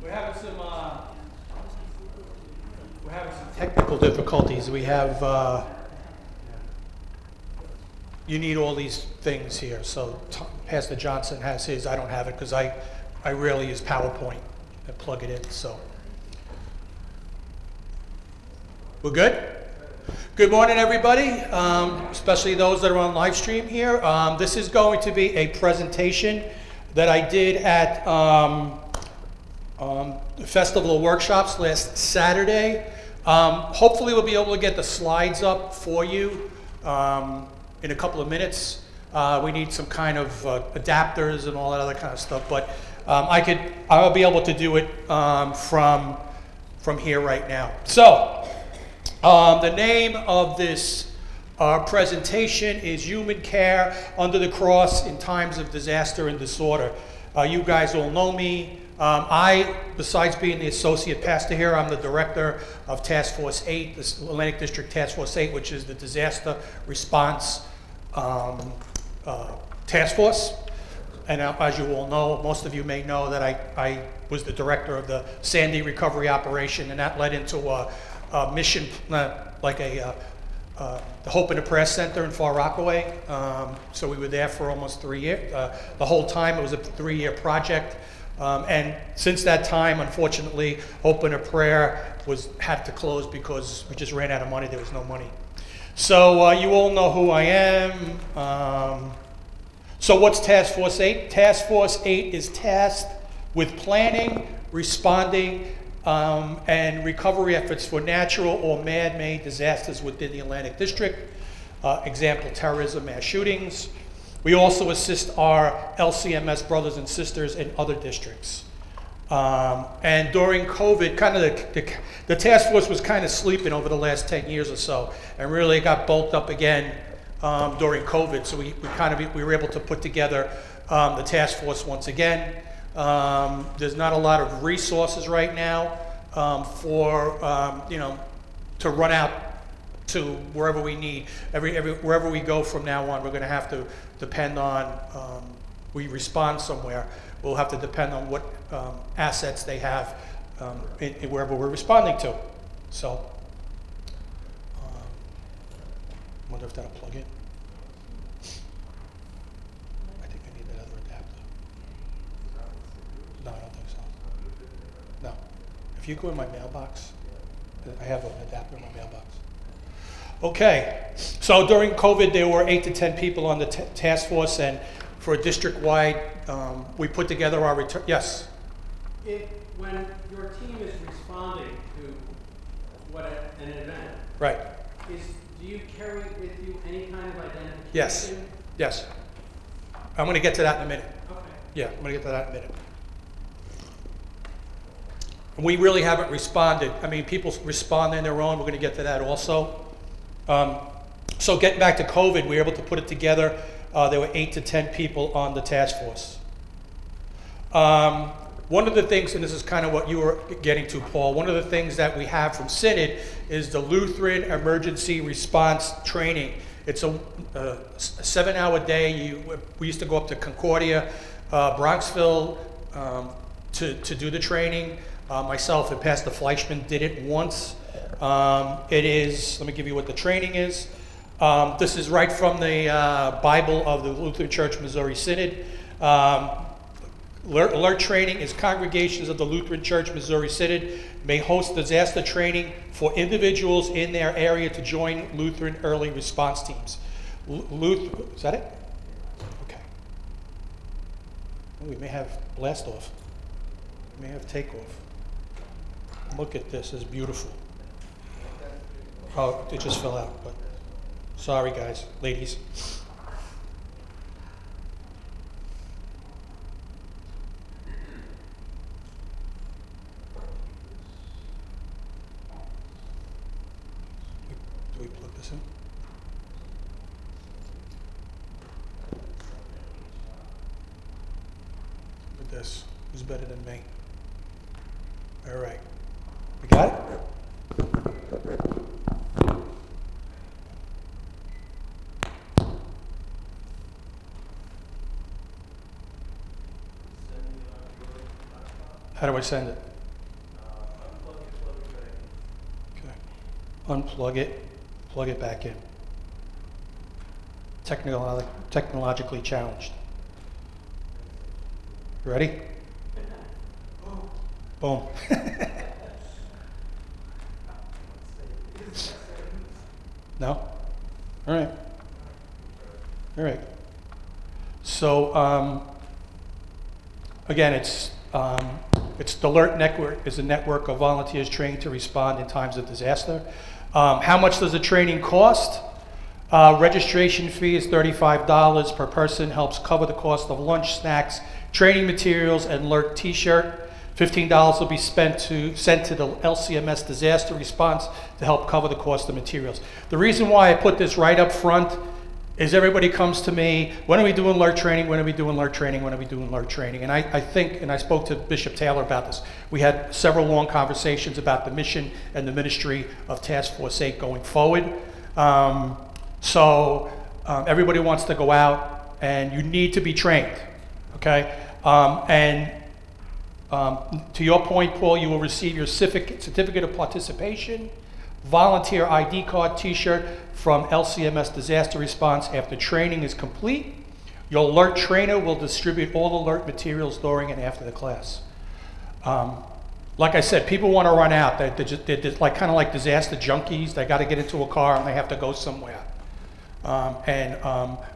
We're having some technical difficulties. We have, you need all these things here. So Pastor Johnson has his. I don't have it because I rarely use PowerPoint and plug it in. So we're good? Good morning, everybody, especially those that are on live stream here. This is going to be a presentation that I did at the Festival of Workshops last Saturday. Hopefully we'll be able to get the slides up for you in a couple of minutes. We need some kind of adapters and all that other kind of stuff, but I'll be able to do it from here right now. So the name of this presentation is Human Care Under the Cross in Times of Disaster and Disorder. You guys all know me. Besides being the associate pastor here, I'm the director of Task Force 8, the Atlantic District Task Force 8, which is the disaster response task force. And as you all know, most of you may know that I was the director of the Sandy recovery operation, and that led into a mission, like the Hope and a Prayer Center in Far Rockaway. So we were there for almost 3 years. The whole time it was a 3-year project. And since that time, unfortunately, Hope and a Prayer had to close because we just ran out of money. There was no money. So you all know who I am. So what's Task Force 8? Task Force 8 is tasked with planning, responding, and recovery efforts for natural or man-made disasters within the Atlantic District. Example, terrorism, mass shootings. We also assist our LCMS brothers and sisters in other districts. And during COVID, kind of the task force was kind of sleeping over the last 10 years or so, and really got bulked up again during COVID. So we were able to put together the task force once again. There's not a lot of resources right now for to run out to wherever we need. Wherever we go from now on, we're going to have to depend on, we respond somewhere, we'll have to depend on what assets they have in wherever we're responding to. So, I wonder if that'll plug in. I think I need that other adapter. No, I don't think so. No. If you go in my mailbox, I have an adapter in my mailbox. Okay, so during COVID, there were 8 to 10 people on the task force, and for a district-wide, we put together our return. Yes? When your team is responding to an event, right? Do you carry with you any kind of identification? Yes. Yes. I'm going to get to that in a minute. Okay. Yeah, I'm going to get to that in a minute. We really haven't responded. I mean, people respond on their own. We're going to get to that also. So getting back to COVID, we were able to put it together. There were 8 to 10 people on the task force. One of the things, and this is kind of what you were getting to, Paul, one of the things that we have from Synod is the Lutheran Emergency Response Training. It's a 7-hour day. We used to go up to Concordia, Bronxville, to do the training. Myself and Pastor Fleischman did it once. It is, let me give you what the training is. This is right from the Bible of the Lutheran Church Missouri Synod. Alert training is congregations of the Lutheran Church Missouri Synod may host disaster training for individuals in their area to join Lutheran early response teams. Is that it? Okay. Oh, we may have blast off. We may have takeoff. Look at this, it's beautiful. Oh, it just fell out, but sorry guys, ladies. Do we plug this in? Look at this, who's better than me? All right, we got it? How do I send it? unplug it, plug it back in. Technologically challenged. Ready? Boom. No? All right. All right. So, again, it's the ALERT network is a network of volunteers trained to respond in times of disaster. How much does the training cost? Registration fee is $35 per person, helps cover the cost of lunch, snacks, training materials, and ALERT t-shirt. $15 will be sent to the LCMS disaster response to help cover the cost of materials. The reason why I put this right up front is everybody comes to me, when are we doing ALERT training, when are we doing ALERT training, when are we doing ALERT training? And I think, and I spoke to Bishop Taylor about this, we had several long conversations about the mission and the ministry of Task Force 8 going forward. Everybody wants to go out, and you need to be trained, okay? To your point, Paul, you will receive your certificate of participation, volunteer ID card, t-shirt from LCMS Disaster Response after training is complete. Your ALERT trainer will distribute all ALERT materials during and after the class. Like I said, people want to run out. They're like kind of like disaster junkies. They got to get into a car and they have to go somewhere.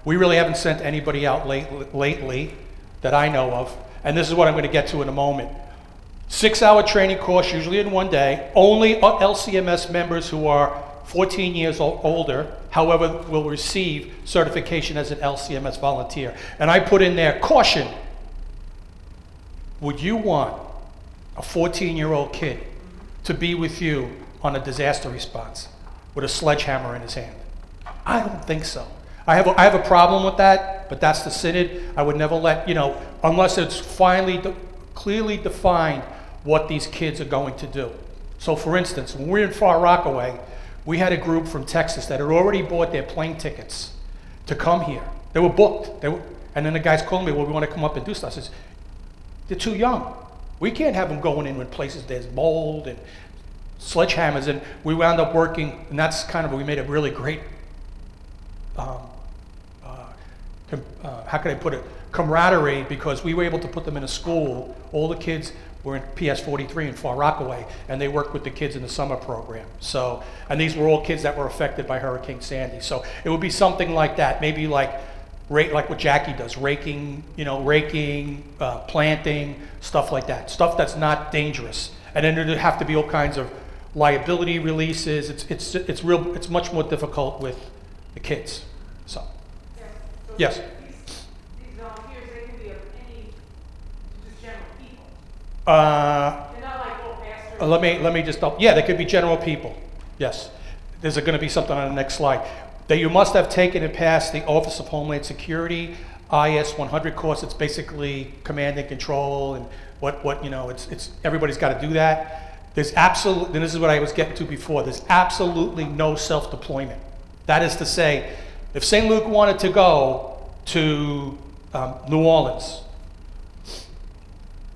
We really haven't sent anybody out lately that I know of. And this is what I'm going to get to in a moment. 6-hour training course, usually in one day. Only LCMS members who are 14 years or older, however, will receive certification as an LCMS volunteer. And I put in there, caution. Would you want a 14-year-old kid to be with you on a disaster response with a sledgehammer in his hand? I don't think so. I have a problem with that, but that's the synod. I would never let, unless it's clearly defined what these kids are going to do. So for instance, when we were in Far Rockaway, we had a group from Texas that had already bought their plane tickets to come here. They were booked. And then the guys called me, well, we want to come up and do stuff. I said, they're too young. We can't have them going in with places there's mold and sledgehammers. And we wound up working, and that's we made a really great how can I put it, camaraderie, because we were able to put them in a school. All the kids were in PS 43 in Far Rockaway, and they worked with the kids in the summer program. So, and these were all kids that were affected by Hurricane Sandy. So it would be something like that, maybe like what Jackie does, raking, planting, stuff like that. Stuff that's not dangerous. And then there'd have to be all kinds of liability releases. It's much more difficult with the kids. So. Yes. These volunteers, they can be of any, just general people. They're not like old pastors. Let me just yeah, they could be general people. Yes. There's going to be something on the next slide. That you must have taken and passed the Office of Homeland Security IS 100 course. It's basically command and control, and it's everybody's got to do that. There's absolutely, and this is what I was getting to before, there's absolutely no self-deployment. That is to say, if St. Luke wanted to go to New Orleans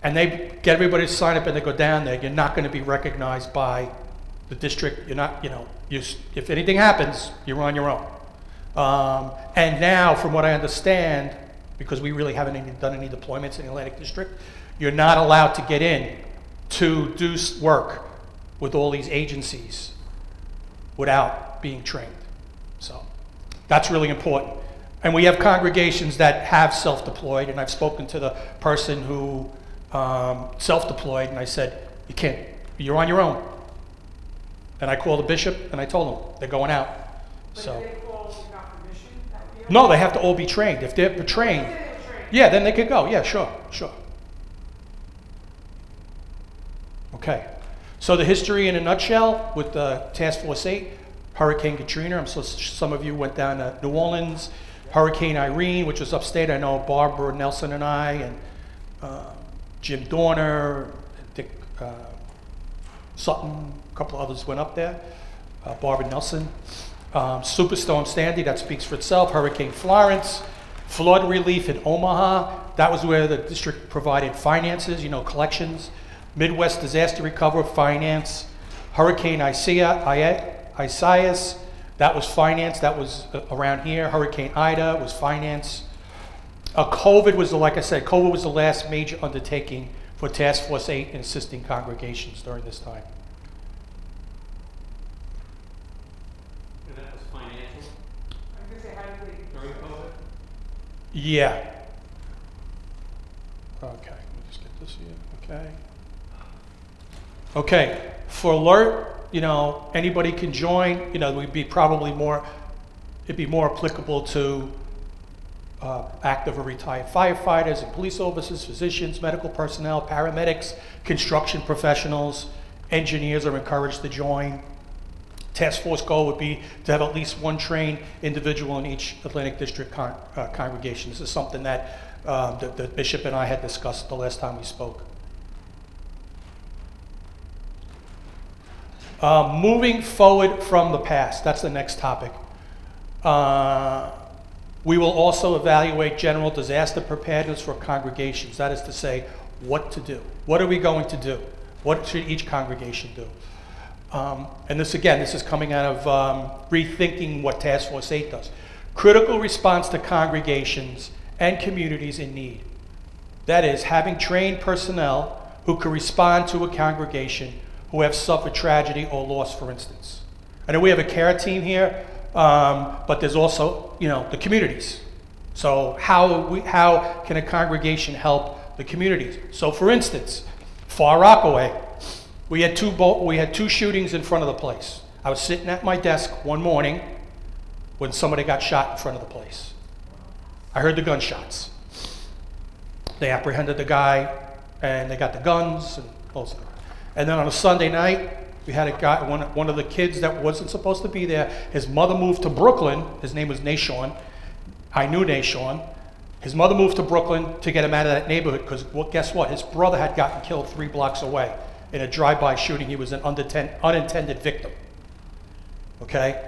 and they get everybody to sign up and they go down there, you're not going to be recognized by the district. You're not, if anything happens, you're on your own. And now, from what I understand, because we really haven't done any deployments in the Atlantic District, you're not allowed to get in to do work with all these agencies without being trained. So. That's really important. And we have congregations that have self-deployed, and I've spoken to the person who self-deployed, and I said, you're on your own. And I called the bishop, and I told him, they're going out. But So. if they call without permission, that would be okay? No, they have to all be trained. If they're trained, yeah, then they could go. Yeah, sure. Okay. So the history in a nutshell with Task Force 8, Hurricane Katrina, I'm so some of you went down to New Orleans. Hurricane Irene, which was upstate. I know Barbara Nelson and I, and Jim Dorner, Dick Sutton, a couple others went up there. Barbara Nelson. Superstorm Sandy, that speaks for itself. Hurricane Florence. Flood relief in Omaha. That was where the district provided finances, collections. Midwest Disaster Recovery Finance. Hurricane Isaiah, Isaias, that was finance, that was around here. Hurricane Ida was finance. COVID was, like I said, COVID was the last major undertaking for Task Force 8 in assisting congregations during this time. And that was financial I was gonna say, how do they? during COVID? Yeah. Okay, let me just get this here, okay. Okay, for alert, you know, anybody can join, you know, it'd be more applicable to active or retired firefighters and police officers, physicians, medical personnel, paramedics, construction professionals, engineers are encouraged to join. Task force goal would be to have at least one trained individual in each Atlantic District congregation. This is something that the bishop and I had discussed the last time we spoke. Moving forward from the past, that's the next topic. We will also evaluate general disaster preparedness for congregations. That is to say, what to do. What are we going to do? What should each congregation do? And this, again, this is coming out of rethinking what Task Force 8 does. Critical response to congregations and communities in need. That is, having trained personnel who can respond to a congregation who have suffered tragedy or loss, for instance. I know we have a care team here, but there's also, you know, the communities. So how can a congregation help the communities? So, for instance, Far Rockaway, we had two shootings in front of the place. I was sitting at my desk one morning when somebody got shot in front of the place. I heard the gunshots. They apprehended the guy, and they got the guns and all that. And then on a Sunday night, we had a guy, one of the kids that wasn't supposed to be there. His mother moved to Brooklyn. His name was Nashon. I knew Nashon. His mother moved to Brooklyn to get him out of that neighborhood because, well, guess what? His brother had gotten killed 3 blocks away in a drive-by shooting. He was an unintended victim. Okay?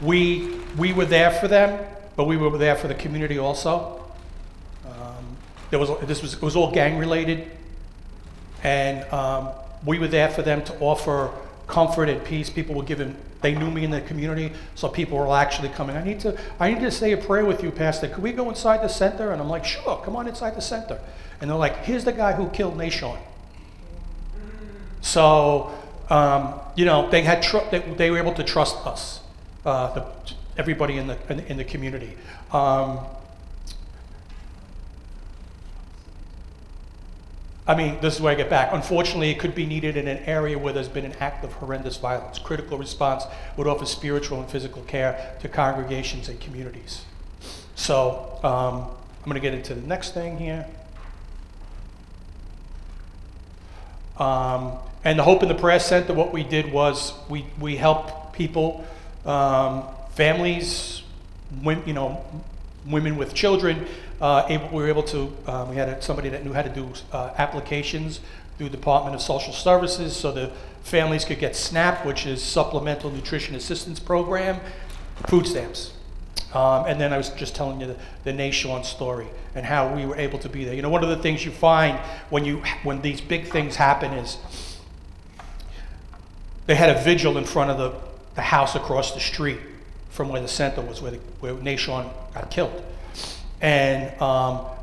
We were there for them, but we were there for the community also. It was all gang related, and we were there for them to offer comfort and peace. People were given, they knew me in the community, so people were actually coming. I need to say a prayer with you, Pastor. Could we go inside the center? And I'm like, sure, come on inside the center. And they're like, here's the guy who killed Nashon. So, you know, they were able to trust us, everybody in the community. I mean, this is where I get back. Unfortunately, it could be needed in an area where there's been an act of horrendous violence. Critical response would offer spiritual and physical care to congregations and communities. So, I'm going to get into the next thing here. And the Hope in the Prayer Center, what we did was we helped people, families, women with children. We were able to, we had somebody that knew how to do applications through Department of Social Services so the families could get SNAP, which is Supplemental Nutrition Assistance Program, food stamps. And then I was just telling you the Nashon story and how we were able to be there. You know, one of the things you find when these big things happen is they had a vigil in front of the house across the street from where the center was, where Nashon got killed. And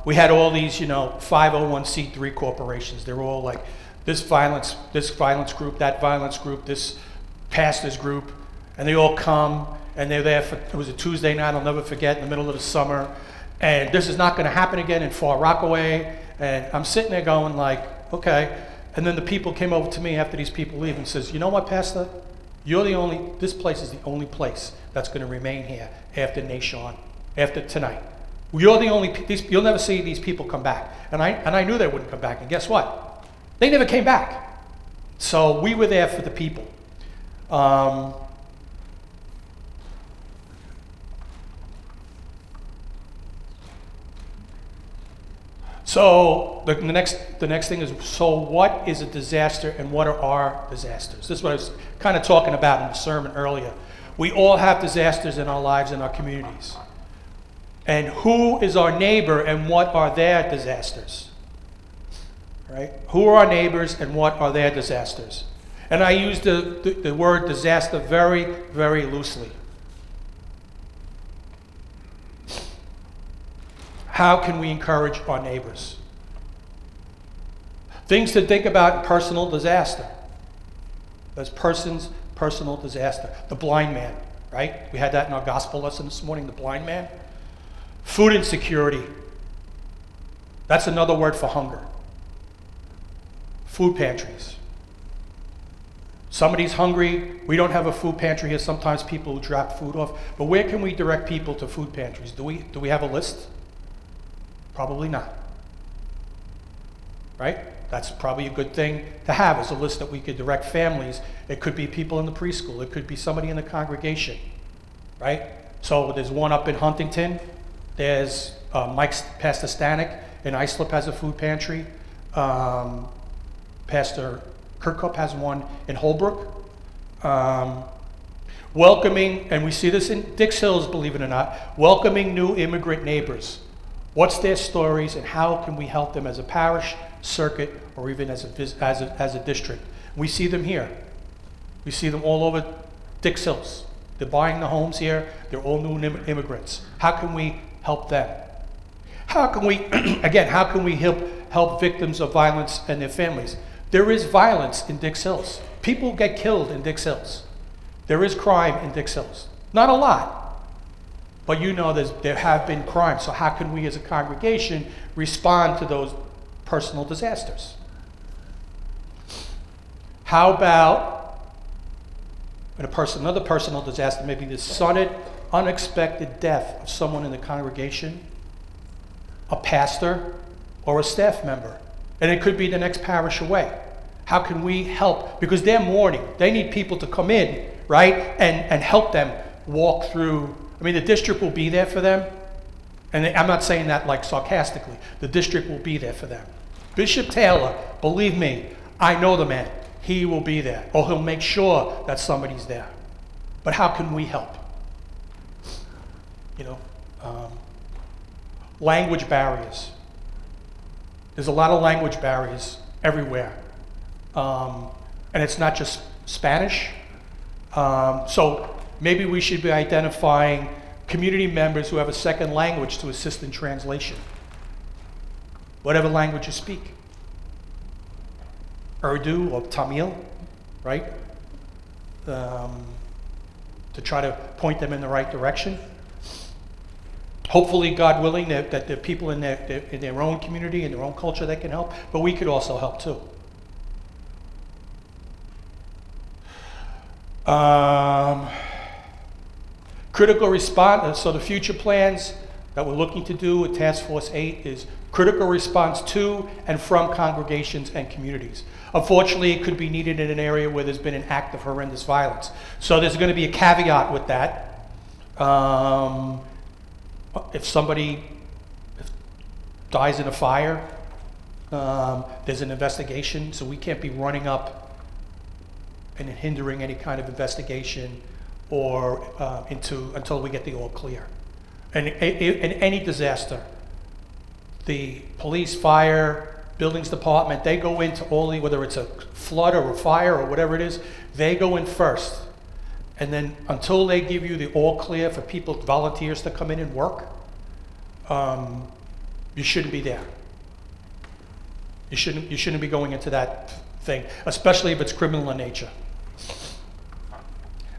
we had all these, 501c3 corporations. They're all like this violence group, that violence group, this pastors group, and they all come and they're there for, it was a Tuesday night, I'll never forget, in the middle of the summer, and this is not going to happen again in Far Rockaway. And I'm sitting there going like, okay. And then the people came over to me after these people leave and says, you know what, Pastor? This place is the only place that's going to remain here after Nashon, after tonight. You're the only, you'll never see these people come back. And I knew they wouldn't come back. And guess what? They never came back. So we were there for the people. So the next thing is, so what is a disaster and what are our disasters? This is what I was kind of talking about in the sermon earlier. We all have disasters in our lives, in our communities. And who is our neighbor and what are their disasters? right? Who are our neighbors and what are their disasters? And I use the word disaster very, very loosely. How can we encourage our neighbors? Things to think about in personal disaster. There's personal disaster. The blind man, right? We had that in our gospel lesson this morning, the blind man. Food insecurity. That's another word for hunger. Food pantries. Somebody's hungry. We don't have a food pantry here. Sometimes people who drop food off. But where can we direct people to food pantries? Do we have a list? Probably not. Right? That's probably a good thing to have, is a list that we could direct families. It could be people in the preschool. It could be somebody in the congregation. Right? So there's one up in Huntington. There's Pastor Stanek in Islip has a food pantry. Pastor Kirkhope has one in Holbrook. Welcoming, and we see this in Dix Hills, believe it or not, welcoming new immigrant neighbors. What's their stories and how can we help them as a parish, circuit, or even as a district? We see them here. We see them all over Dix Hills. They're buying the homes here. They're all new immigrants. How can we help them? How can we, again, how can we help victims of violence and their families? There is violence in Dix Hills. People get killed in Dix Hills. There is crime in Dix Hills. Not a lot. But you know there have been crimes, so how can we as a congregation respond to those personal disasters? How about another personal disaster, maybe the sudden, unexpected death of someone in the congregation, a pastor, or a staff member, and it could be the next parish away. How can we help? Because they're mourning. They need people to come in, right, and help them walk through. I mean, the district will be there for them. And I'm not saying that like sarcastically. The district will be there for them. Bishop Taylor, believe me, I know the man. He will be there. Or he'll make sure that somebody's there. But how can we help? You know, language barriers. There's a lot of language barriers everywhere. And it's not just Spanish. So maybe we should be identifying community members who have a second language to assist in translation. Whatever language you speak. Urdu or Tamil, right? To try to point them in the right direction. Hopefully, God willing, that the people in their own community, in their own culture, that can help, but we could also help too. Critical response, so the future plans that we're looking to do with Task Force 8 is critical response to and from congregations and communities. Unfortunately, it could be needed in an area where there's been an act of horrendous violence. So there's going to be a caveat with that. If somebody dies in a fire, there's an investigation, so we can't be running up and hindering any kind of investigation or until we get the all clear. And in any disaster, the police, fire, buildings department, they go into whether it's a flood or a fire or whatever it is, they go in first. And then until they give you the all clear for volunteers to come in and work, you shouldn't be there. You shouldn't be going into that thing, especially if it's criminal in nature.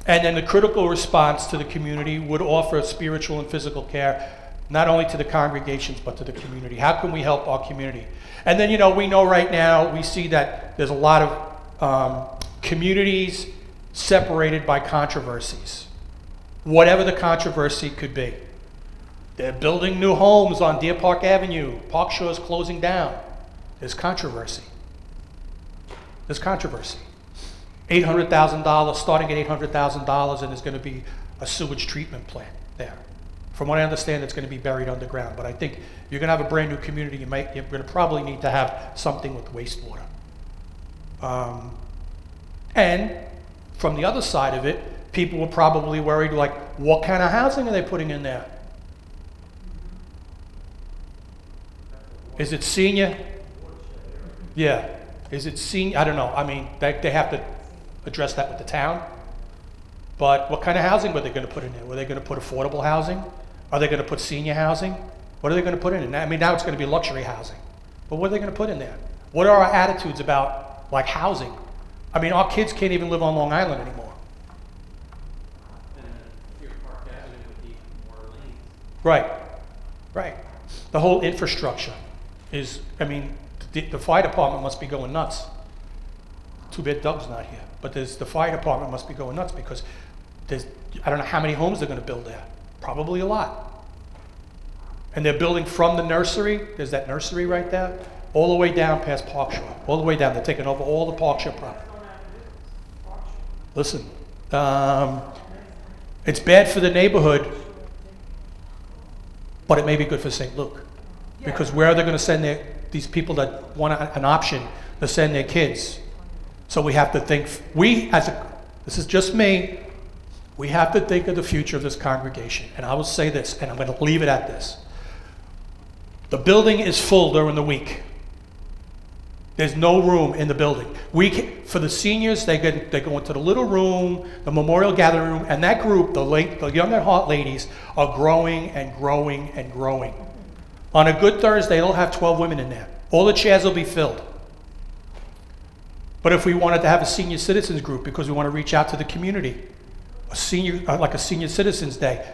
And then the critical response to the community would offer spiritual and physical care, not only to the congregations, but to the community. How can we help our community? And then, we know right now, we see that there's a lot of communities separated by controversies. Whatever the controversy could be. They're building new homes on Deer Park Avenue. Park Shore's closing down. There's controversy. There's controversy. $800,000, starting at $800,000, and there's going to be a sewage treatment plant there. From what I understand, it's going to be buried underground. But I think if you're going to have a brand new community, you're going to probably need to have something with wastewater. And from the other side of it, people were probably worried, like, what kind of housing are they putting in there? Is it senior? Yeah. Is it senior? I don't know. I mean, they have to address that with the town. But what kind of housing were they going to put in there? Were they going to put affordable housing? Are they going to put senior housing? What are they going to put in there? I mean, now it's going to be luxury housing. But what are they going to put in there? What are our attitudes about, like, housing? I mean, our kids can't even live on Long Island anymore. And your Park Avenue would need more lanes. Right, right. The whole infrastructure is, I mean, the fire department must be going nuts. Too bad Doug's not here. But the fire department must be going nuts because I don't know how many homes they're going to build there. Probably a lot. And they're building from the nursery. There's that nursery right there, all the way down past Park Shore. All the way down. They're taking over all the Park Shore property. Listen, it's bad for the neighborhood, but it may be good for St. Luke. Because where are they going to send these people that want an option to send their kids? So we have to think, this is just me, we have to think of the future of this congregation. And I will say this, and I'm going to leave it at this. The building is full during the week. There's no room in the building. For the seniors, they go into the little room, the memorial gathering room, and that group, the young at heart ladies, are growing and growing and growing. On a good Thursday, they'll have 12 women in there. All the chairs will be filled. But if we wanted to have a senior citizens group because we want to reach out to the community, like a senior citizens day,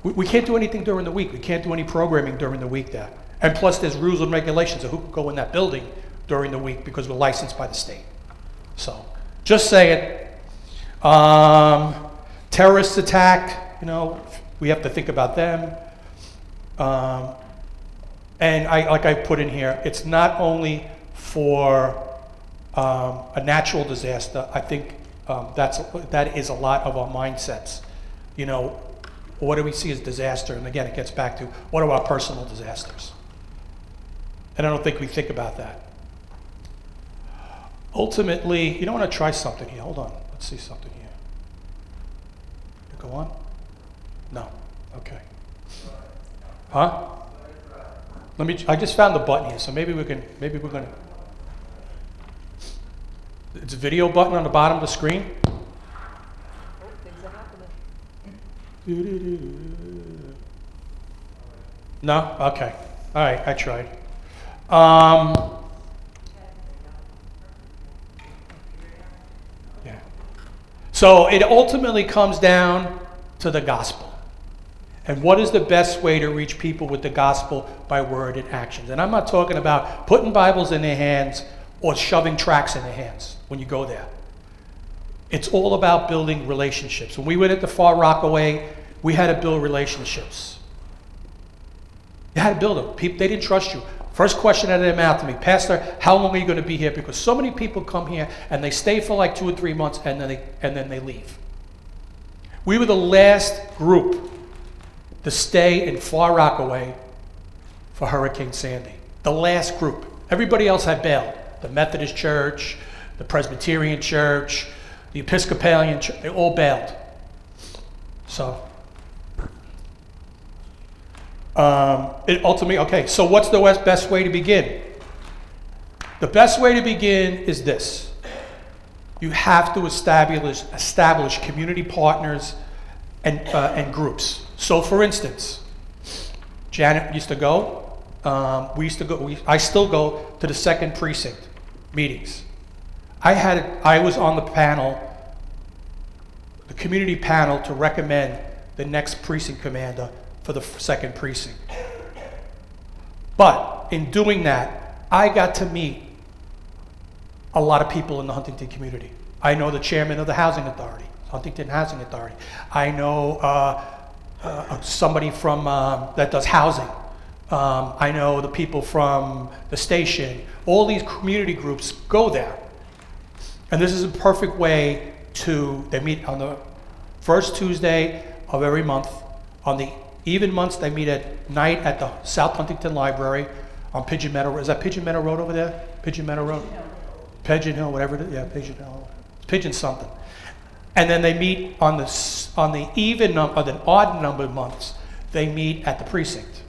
we can't do anything during the week. We can't do any programming during the week there. And plus, there's rules and regulations of who can go in that building during the week because we're licensed by the state. So, just saying. Terrorist attack, we have to think about them. And like I put in here, it's not only for a natural disaster. I think that is a lot of our mindsets. What do we see as disaster? And again, it gets back to what are our personal disasters? And I don't think we think about that. Ultimately, I want to try something here. Hold on. Let's see something here. Go on? No. Okay. Huh? I just found the button here, so maybe we're going to. It's a video button on the bottom of the screen. Things are happening. No? Okay. All right, I tried. Yeah. So it ultimately comes down to the gospel. And what is the best way to reach people with the gospel? By word and actions. And I'm not talking about putting Bibles in their hands or shoving tracts in their hands when you go there. It's all about building relationships. When we went at the Far Rockaway, we had to build relationships. You had to build them. They didn't trust you. First question out of their mouth to me, Pastor, how long are you going to be here? Because so many people come here and they stay for like 2 or 3 months and then they leave. We were the last group to stay in Far Rockaway for Hurricane Sandy. The last group. Everybody else had bailed. The Methodist Church, the Presbyterian Church, the Episcopalian Church, they all bailed. So, so what's the best way to begin? The best way to begin is this. You have to establish community partners and groups. So, for instance, Janet used to go. I still go to the 2nd Precinct meetings. I was on the panel, the community panel, to recommend the next precinct commander for the 2nd Precinct. But in doing that, I got to meet a lot of people in the Huntington community. I know the chairman of the Housing Authority, Huntington Housing Authority. I know somebody from that does housing. I know the people from the station. All these community groups go there. And this is a perfect way they meet on the first Tuesday of every month. On the even months, they meet at night at the South Huntington Library on Pigeon Meadow. Is that Pigeon Meadow Road over there? Pigeon Meadow Road? Pigeon Hill, whatever it is. Yeah, Pigeon Hill. Pigeon something. And then they meet on the even number, the odd number of months, they meet at the precinct.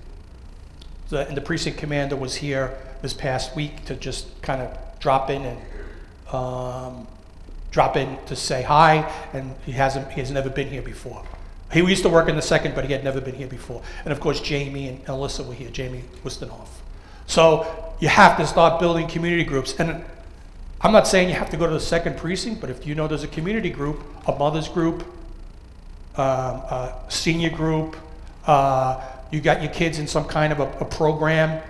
And the precinct commander was here this past week to just kind of drop in to say hi, and he has never been here before. He used to work in the second, but he had never been here before. And of course, Jamie and Alyssa were here, Jamie Wistenhoff. So you have to start building community groups. And I'm not saying you have to go to the second precinct, but if you know there's a community group, a mother's group, a senior group, you got your kids in some kind of a program,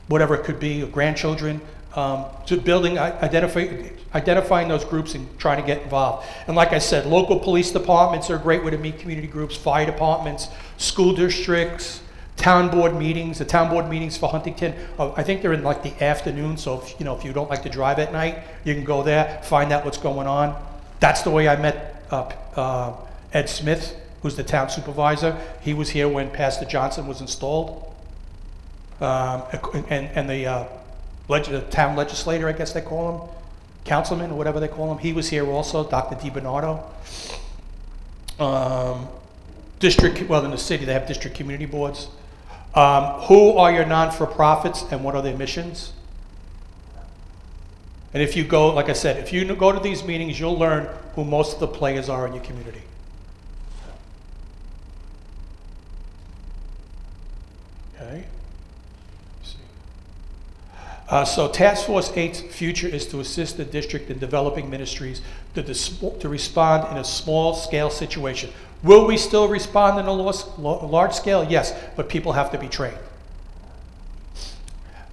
whatever it could be, or grandchildren, to building, identifying those groups and trying to get involved. And like I said, local police departments are a great way to meet community groups, fire departments, school districts, town board meetings. The town board meetings for Huntington, I think they're in like the afternoon, so if you don't like to drive at night, you can go there, find out what's going on. That's the way I met Ed Smith, who's the town supervisor. He was here when Pastor Johnson was installed. And the town legislator, I guess they call him, councilman or whatever they call him, he was here also, Dr. DiBernardo. In the city they have district community boards. Who are your non-for-profits and what are their missions? And if you go, like I said, if you go to these meetings, you'll learn who most of the players are in your community. Okay. So Task Force 8's future is to assist the district in developing ministries to respond in a small-scale situation. Will we still respond in a large scale? Yes, but people have to be trained.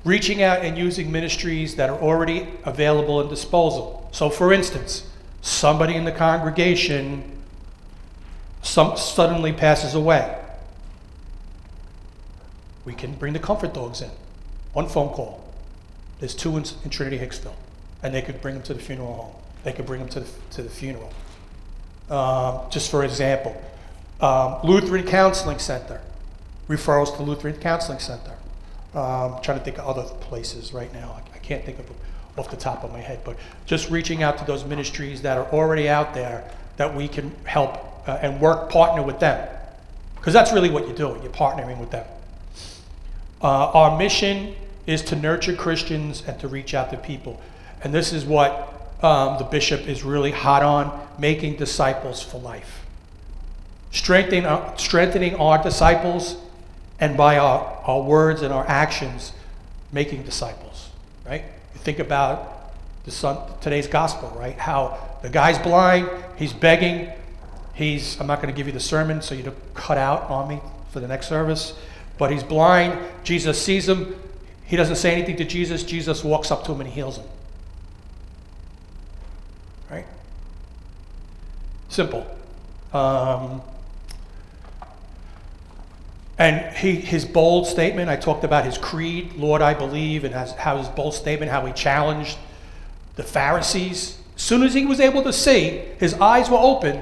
Reaching out and using ministries that are already available and disposal. So for instance, somebody in the congregation suddenly passes away. We can bring the comfort dogs in. One phone call. There's 2 in Trinity Hicksville, and they could bring them to the funeral home. They could bring them to the funeral. Just for example, Lutheran Counseling Center, referrals to Lutheran Counseling Center. I'm trying to think of other places right now. I can't think of them off the top of my head, but just reaching out to those ministries that are already out there that we can help and partner with them. Because that's really what you're doing, you're partnering with them. Our mission is to nurture Christians and to reach out to people. And this is what the bishop is really hot on, making disciples for life. Strengthening our disciples, and by our words and our actions, making disciples, right? You think about today's gospel, right? How the guy's blind, he's begging, I'm not going to give you the sermon so you don't cut out on me for the next service, but he's blind, Jesus sees him, he doesn't say anything to Jesus, Jesus walks up to him and he heals him. Right? Simple. And his bold statement, I talked about his creed, Lord, I believe, and how his bold statement, how he challenged the Pharisees. As soon as he was able to see, his eyes were open,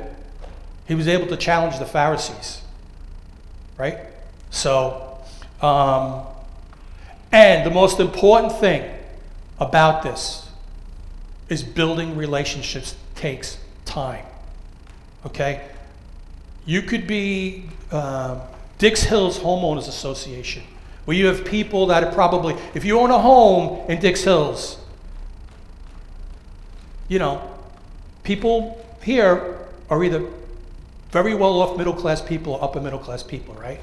he was able to challenge the Pharisees. Right? So, and the most important thing about this is building relationships takes time. Okay? You could be Dix Hills Homeowners Association, where you have people that are probably, if you own a home in Dix Hills, people here are either very well-off middle-class people or upper middle-class people, right?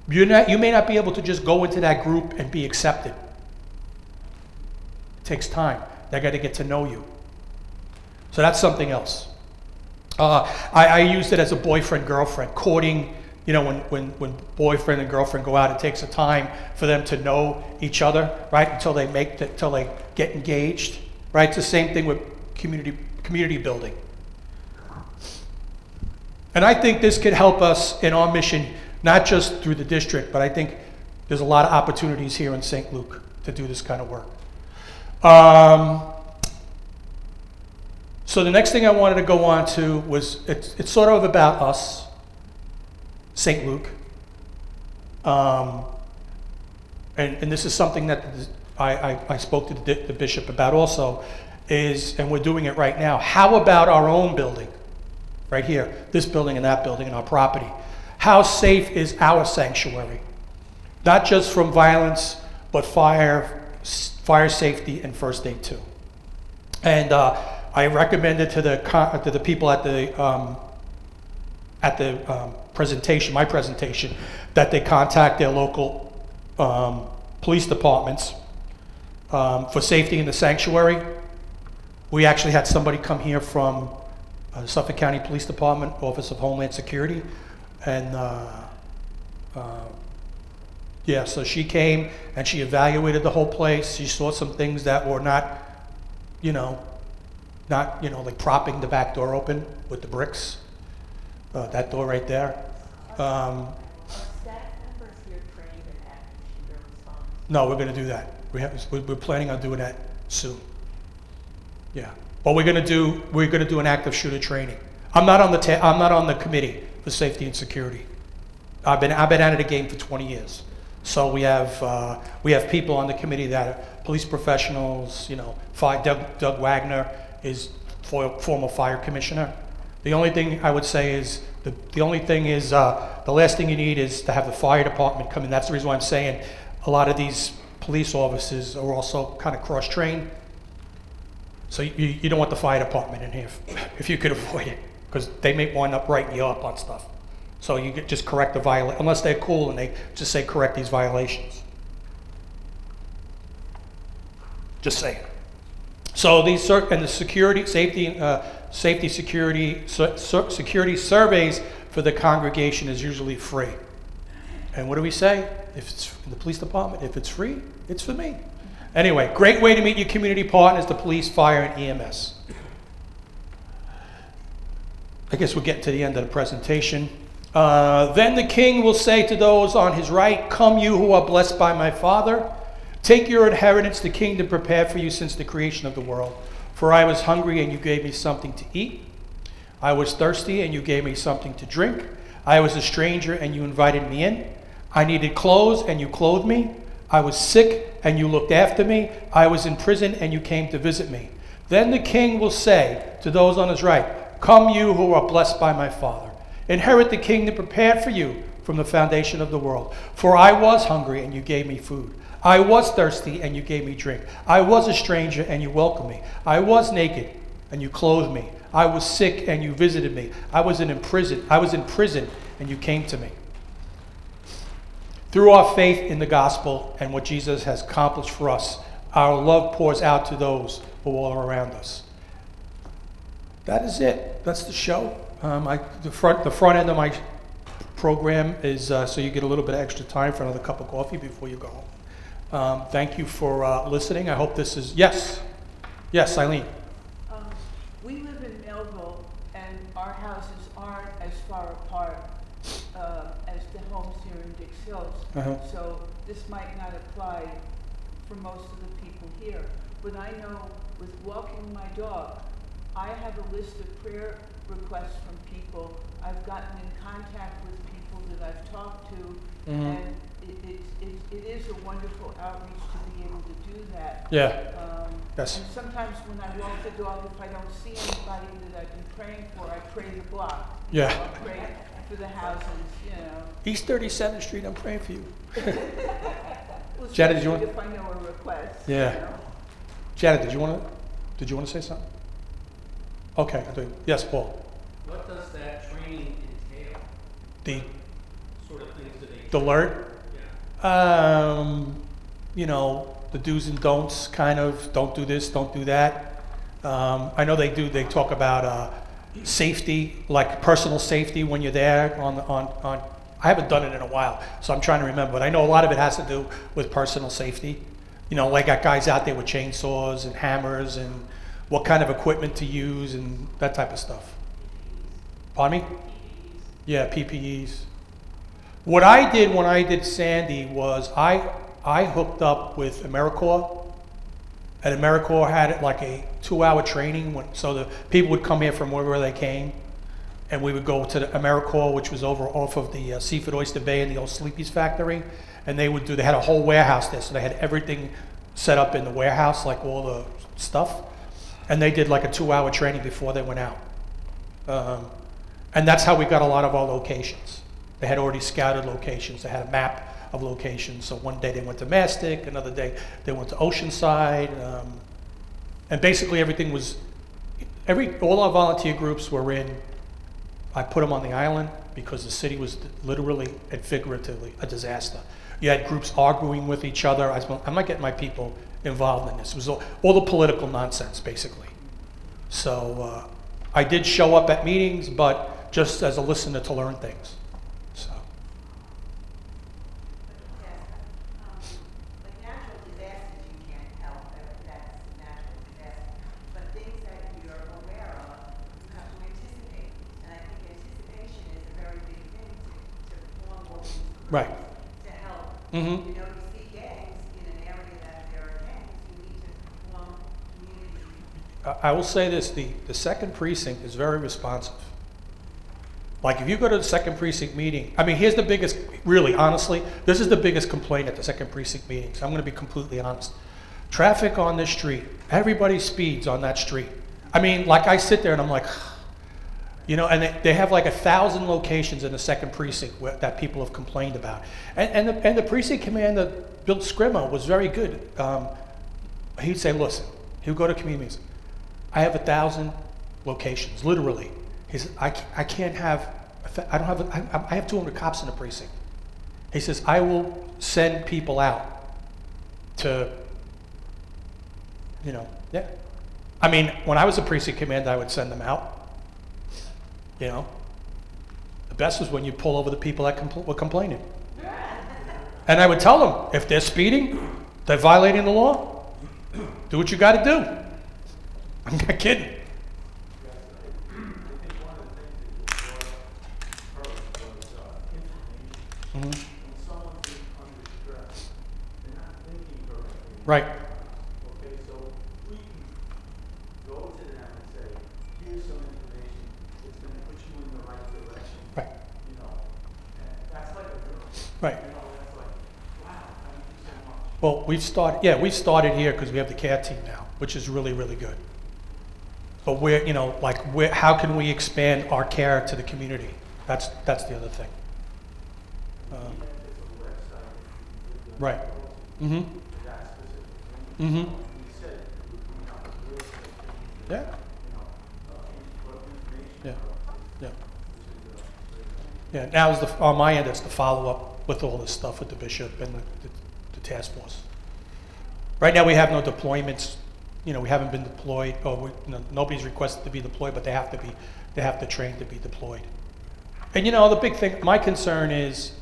You may not be able to just go into that group and be accepted. It takes time. They got to get to know you. So that's something else. I used it as a boyfriend-girlfriend, courting. When boyfriend and girlfriend go out, it takes a time for them to know each other, right? Until they get engaged, right? It's the same thing with community building. And I think this could help us in our mission, not just through the district, but I think there's a lot of opportunities here in St. Luke to do this kind of work. So the next thing I wanted to go on to was, it's sort of about us, St. Luke. And this is something that I spoke to the bishop about also, and we're doing it right now. How about our own building? Right here, this building and that building and our property. How safe is our sanctuary? Not just from violence, but fire safety and first aid too. And I recommended to the people at the presentation, my presentation, that they contact their local police departments for safety in the sanctuary. We actually had somebody come here from Suffolk County Police Department, Office of Homeland Security, and yeah, so she came and she evaluated the whole place. She saw some things that were not, like propping the back door open with the bricks. That door right there. Are staff members here trained in active shooter response? No, we're going to do that. We're planning on doing that soon. Yeah, but we're going to do an active shooter training. I'm not on the committee for safety and security. I've been out of the game for 20 years. So we have people on the committee that are police professionals. Doug Wagner is former fire commissioner. The only thing I would say is the last thing you need is to have the fire department come in. That's the reason why I'm saying a lot of these police officers are also kind of cross-trained. So you don't want the fire department in here if you could avoid it, because they may wind up writing you up on stuff. So you could just correct the violation, unless they're cool and they just say correct these violations. Just saying. So these and the security surveys for the congregation is usually free. And what do we say? If it's in the police department, if it's free, it's for me. Anyway, great way to meet your community partners, the police, fire, and EMS. I guess we're getting to the end of the presentation. Then the king will say to those on his right, "Come, you who are blessed by my Father. Take your inheritance, the kingdom prepared for you since the creation of the world. For I was hungry, and you gave me something to eat. I was thirsty, and you gave me something to drink. I was a stranger, and you invited me in. I needed clothes, and you clothed me. I was sick, and you looked after me. I was in prison, and you came to visit me." Then the king will say to those on his right, "Come, you who are blessed by my Father. Inherit the kingdom prepared for you from the foundation of the world. For I was hungry, and you gave me food. I was thirsty, and you gave me drink. I was a stranger, and you welcomed me. I was naked, and you clothed me. I was sick, and you visited me. I was in prison, and you came to me." Through our faith in the gospel and what Jesus has accomplished for us, our love pours out to those who are around us. That is it. That's the show. The front end of my program is so you get a little bit of extra time for another cup of coffee before you go home. Thank you for listening. I hope this is yes, Eileen. We live in Melville, and our houses aren't as far apart as the homes here in Dix Hills. Uh-huh. So this might not apply for most of the people here. But I know with walking my dog, I have a list of prayer requests from people. I've gotten in contact with people that I've talked to, and it is a wonderful outreach to be able to do that. Yeah. Yes. And sometimes when I walk the dog, if I don't see anybody that I've been praying for, I pray the block. Yeah. I pray for the houses, East 37th Street, I'm praying for you. Well, Janet, did you want? If I know a request. Yeah. Janet, did you want to say something? Okay. Yes, Paul. What does that training entail? The Sort of things do they? the alert. Yeah. The do's and don'ts, kind of, don't do this, don't do that. I know they talk about safety, like personal safety when you're there on I haven't done it in a while, so I'm trying to remember, but I know a lot of it has to do with personal safety. Like got guys out there with chainsaws and hammers and what kind of equipment to use and that type of stuff. Pardon me? Yeah, PPEs. What I did when I did Sandy was I hooked up with AmeriCorps, and AmeriCorps had like a 2-hour training, so the people would come here from wherever they came, and we would go to the AmeriCorps, which was off of the Seafood Oyster Bay and the old Sleepy's factory, and they had a whole warehouse there, so they had everything set up in the warehouse, like all the stuff, and they did like a 2-hour training before they went out. And that's how we got a lot of our locations. They had already scouted locations. They had a map of locations. So one day they went to Mastic, another day they went to Oceanside, and basically everything was, all our volunteer groups were in, I put them on the island because the city was literally and figuratively a disaster. You had groups arguing with each other. I'm not getting my people involved in this. It was all the political nonsense, basically. So I did show up at meetings, but just as a listener to learn things. So. Like natural disasters, you can't help, that's natural disaster. But things that you're aware of, you have to anticipate. And I think anticipation is a very big thing to perform what we do. Right. To help. Mm-hmm. You know, you see gangs in an area that there are gangs, you need to perform community. I will say this, the second precinct is very responsive. Like if you go to the second precinct meeting, I mean, here's the biggest, really, honestly, this is the biggest complaint at the second precinct meetings. I'm gonna be completely honest. Traffic on this street, everybody speeds on that street. I mean, like I sit there and I'm like, you know, and they have like 1,000 locations in the second precinct that people have complained about. And the precinct commander, Bill Scrimo, was very good. He'd say, listen, he'd go to community meetings. I have 1,000 locations, literally. He says, I can't have, I have 200 cops in the precinct. He says, I will send people out to, you know, yeah. I mean, when I was a precinct commander, I would send them out, you know. The best was when you pull over the people that were complaining. And I would tell them, if they're speeding, they're violating the law, do what you gotta do. I'm not kidding. Mm-hmm. When someone's under stress, they're not thinking correctly. Right. Okay, so we can go to them and say, here's some information that's going to put you in the right direction. Right. You know, and that's like a miracle. Right. You know, that's like, wow, thank you so much. Well, we've started here because we have the CARE team now, which is really, really good. But we're, you know, like, how can we expand our care to the community? That's the other thing. Right. Mm-hmm. Mm-hmm. Yeah. Yeah. Yeah. Yeah. Now is on my end, it's the follow-up with all this stuff with the bishop and the task force. Right now, we have no deployments. You know, we haven't been deployed, or nobody's requested to be deployed, but they have to train to be deployed. And you know, the big thing, my concern is,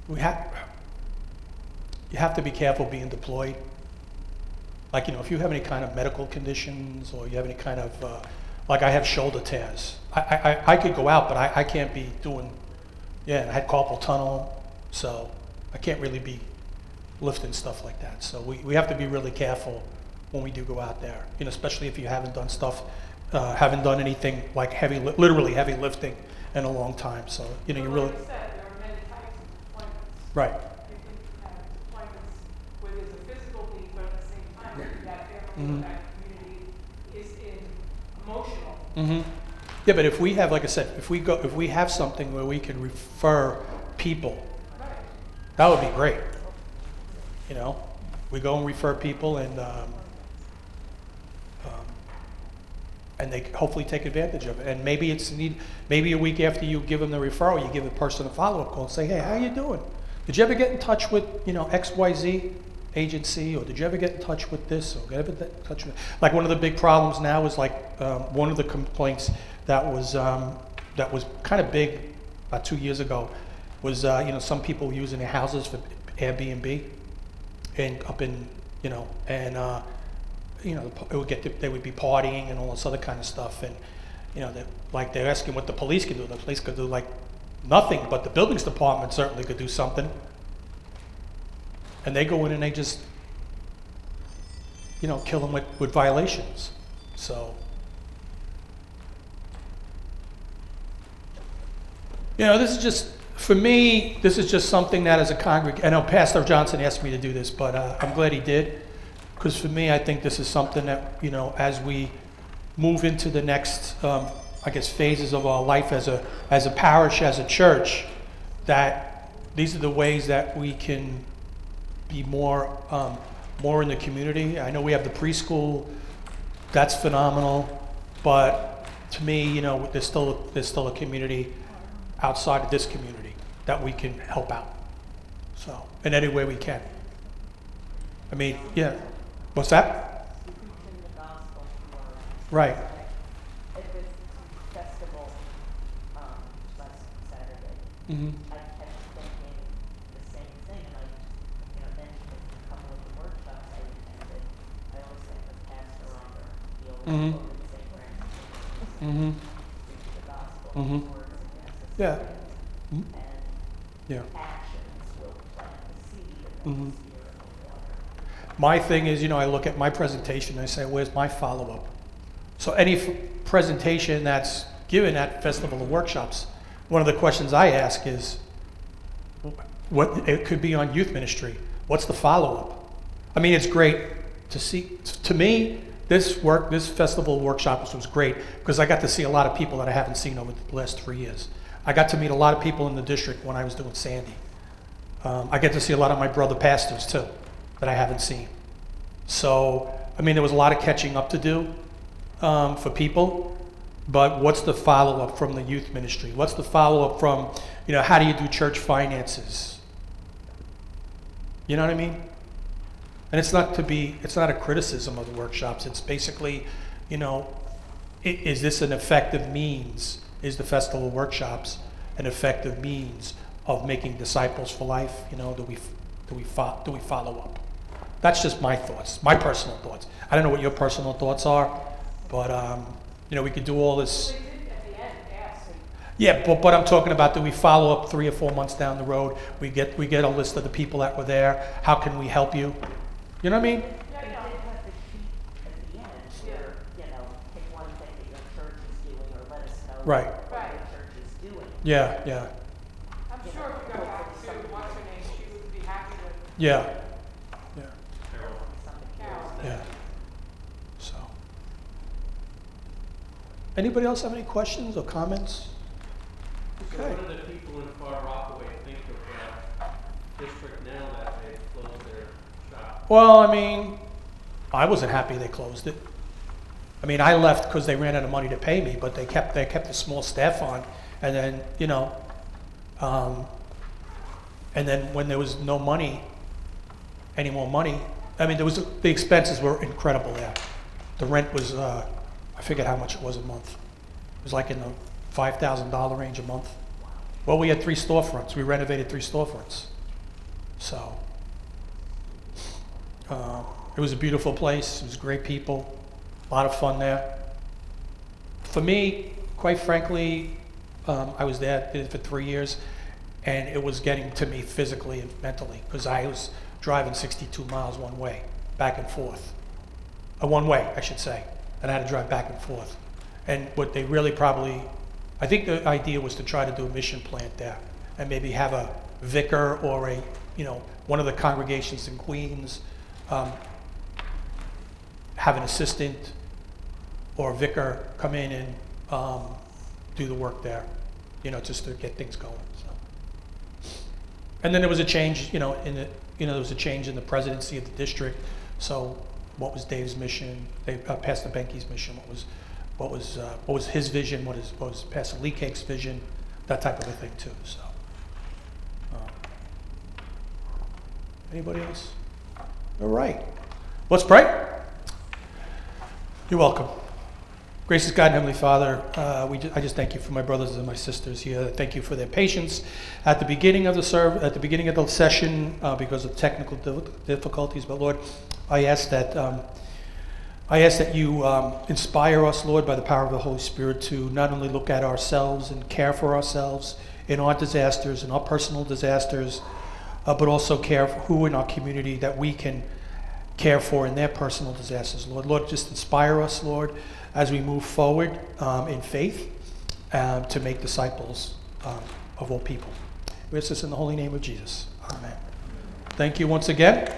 you have to be careful being deployed. Like, you know, if you have any kind of medical conditions, or you have any kind of, like I have shoulder tears, I could go out, but I can't be doing, and I had carpal tunnel, so I can't really be lifting stuff like that. So we have to be really careful when we do go out there, you know, especially if you haven't done stuff, haven't done anything like literally heavy lifting in a long time. So, you know, you really. Like I said, there are many types of deployments. Right. You can have deployments where there's a physical need, but at the same time, that family Mhm. or that community is in emotional. Mm-hmm. Yeah, but if we have, like I said, if we have something where we can refer people, Right. that would be great. You know, we go and refer people, and they hopefully take advantage of it. And maybe maybe a week after you give them the referral, you give the person a follow-up call and say, hey, how you doing? Did you ever get in touch with, you know, XYZ agency, or did you ever get in touch with this, or get in touch with, like, one of the big problems now is like, one of the complaints that was kind of big about 2 years ago was, you know, some people using their houses for Airbnb, and up in, you know, and, you know, they would be partying and all this other kind of stuff, and, you know, they're asking what the police can do. The police could do like nothing, but the buildings department certainly could do something. And they go in and they just, you know, kill them with violations. So, you know, this is just, for me, this is just something that as a congregation, I know Pastor Johnson asked me to do this, but I'm glad he did. Because for me, I think this is something that, you know, as we move into the next, I guess, phases of our life as a parish, as a church, that these are the ways that we can be more in the community. I know we have the preschool, that's phenomenal, but to me, you know, there's still a community outside of this community that we can help out. So, in any way we can. I mean, yeah. What's that? Preaching the gospel for, Right. at this festival, last Saturday. Mm-hmm. I kept thinking the same thing, and I, mentioned it in a couple of the workshops I attended. I always think of Pastor Unger, he always Mhm. quoted St. Francis, Mm-hmm. preach the gospel, Mhm. words and Yeah. necessary. Mhm. And Yeah. actions will plant the seed, and then Mhm. the spirit will water. My thing is, I look at my presentation, I say, where's my follow-up? So any presentation that's given at Festival of Workshops, one of the questions I ask is, what it could be on youth ministry. What's the follow-up? I mean, it's great to see. To me, this Festival of Workshops was great because I got to see a lot of people that I haven't seen over the last 3 years. I got to meet a lot of people in the district when I was doing Sandy. I get to see a lot of my brother pastors too, that I haven't seen. So, I mean, there was a lot of catching up to do for people, but what's the follow-up from the youth ministry? What's the follow-up from, how do you do church finances? You know what I mean? And it's not a criticism of the workshops. It's basically, is this an effective means? Is the Festival of Workshops an effective means of making disciples for life? Do we follow up? That's just my thoughts, my personal thoughts. I don't know what your personal thoughts are, but we could do all this. They did at the end ask, Yeah, but I'm talking about, do we follow up 3 or 4 months down the road? We get a list of the people that were there. How can we help you? You know what I mean? They did have the sheet at the end where, pick one thing that your church is doing or let us know Right. what your church is doing. Yeah. I'm sure if we go back to what's her name, she would be happy to, Yeah. Something Carol. Yeah. So. Anybody else have any questions or comments? So Okay. what do the people in Far Rockaway think of the district now that they've closed their shop? Well, I mean, I wasn't happy they closed it. I mean, I left because they ran out of money to pay me, but they kept a small staff on, and then and then when there was no money, any more money, I mean, the expenses were incredible there. The rent was I forget how much it was a month. It was like in the $5,000 range a month. Well, we had 3 storefronts. We renovated 3 storefronts, so. It was a beautiful place. It was great people, a lot of fun there. For me, quite frankly, I was there, did it for 3 years, and it was getting to me physically and mentally because I was driving 62 miles one way, back and forth. One way, I should say, and I had to drive back and forth. And what they really I think the idea was to try to do a mission plant there and maybe have a vicar or one of the congregations in Queens have an assistant or a vicar come in and do the work there, just to get things going. So. And then there was a change, there was a change in the presidency of the district. So, what was Dave's mission? Pastor Benke's mission. What was his vision? What was Pastor Lee Cake's vision? That type of a thing too. So. Anybody else? All right. Let's pray. You're welcome. Gracious God and Heavenly Father, I just thank you for my brothers and my sisters here. Thank you for their patience at the beginning of the session because of technical difficulties. But Lord, I ask that you inspire us, Lord, by the power of the Holy Spirit to not only look at ourselves and care for ourselves in our disasters, in our personal disasters, but also care for who in our community that we can care for in their personal disasters, Lord. Lord, just inspire us, Lord, as we move forward in faith to make disciples of all people. We ask this in the holy name of Jesus. Amen. Thank you once again.